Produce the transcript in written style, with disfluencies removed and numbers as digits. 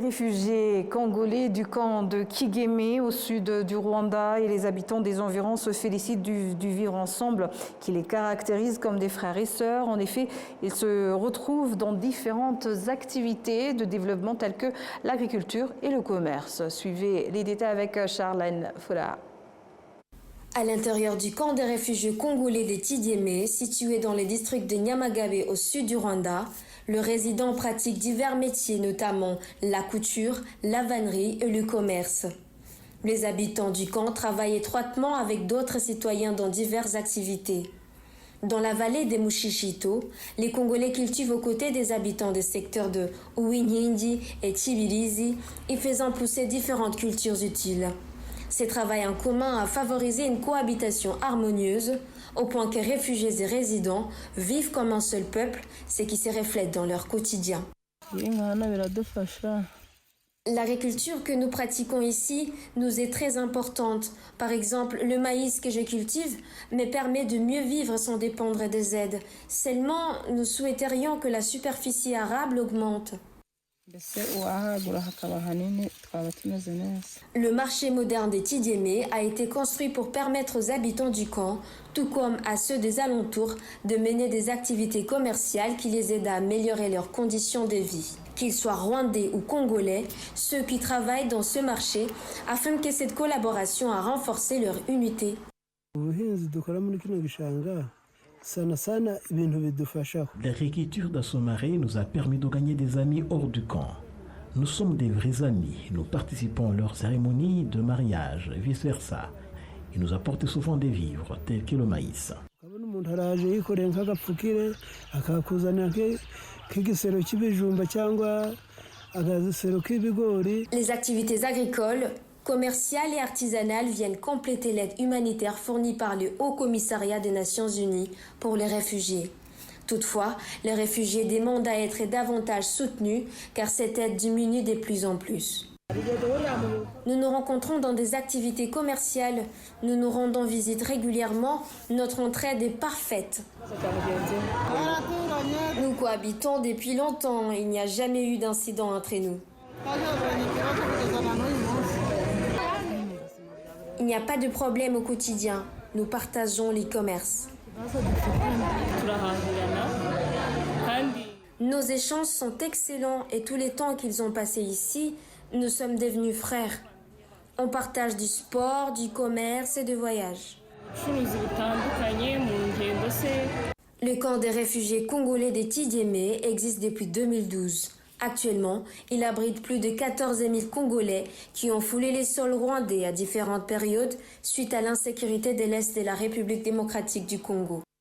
réfugiés congolais du camp de Kigeme au sud du Rwanda et les habitants des environs se félicitent du vivre ensemble qui les caractérise comme des frères et sœurs. En effet, ils se retrouvent dans différentes activités de développement telles que l'agriculture et le commerce. Suivez les détails avec Charlène Fola. À l'intérieur du camp des réfugiés congolais des Tidiémé, situé dans les districts de Nyamagabe au sud du Rwanda, le résident pratique divers métiers, notamment la couture, la vannerie et le commerce. Les habitants du camp travaillent étroitement avec d'autres citoyens dans diverses activités. Dans la vallée des Mushichito, les Congolais cultivent aux côtés des habitants des secteurs de Uwinyindi et Tibirizi, y faisant pousser différentes cultures utiles. Ces travail en commun a favorisé une cohabitation harmonieuse, au point que réfugiés et résidents vivent comme un seul peuple, ce qui se reflète dans leur quotidien. L'agriculture que nous pratiquons ici nous est très importante. Par exemple, le maïs que je cultive me permet de mieux vivre sans dépendre des aides. Seulement, nous souhaiterions que la superficie arable augmente. Le marché moderne des Tidiémé a été construit pour permettre aux habitants du camp, tout comme à ceux des alentours, de mener des activités commerciales qui les aident à améliorer leurs conditions de vie. Qu'ils soient rwandais ou congolais, ceux qui travaillent dans ce marché affirment que cette collaboration a renforcé leur unité. L'agriculture dans ce marais nous a permis de gagner des amis hors du camp. Nous sommes des vrais amis, nous participons à leurs cérémonies de mariage et vice-versa. Ils nous apportent souvent des vivres tels que le maïs. Les activités agricoles, commerciales et artisanales viennent compléter l'aide humanitaire fournie par le Haut Commissariat des Nations Unies pour les réfugiés. Toutefois, les réfugiés demandent à être davantage soutenus car cette aide diminue de plus en plus. Nous nous rencontrons dans des activités commerciales, nous nous rendons visite régulièrement, notre entraide est parfaite. Nous cohabitons depuis longtemps, il n'y a jamais eu d'incident entre nous. Il n'y a pas de problème au quotidien, nous partageons l'e-commerce. Nos échanges sont excellents et tous les temps qu'ils ont passés ici, nous sommes devenus frères. On partage du sport, du commerce et du voyage. Le camp des réfugiés congolais des Tidiémé existe depuis 2012. Actuellement, il abrite plus de 14 000 Congolais qui ont foulé les sols rwandais à différentes périodes suite à l'insécurité de l'Est de la République démocratique du Congo.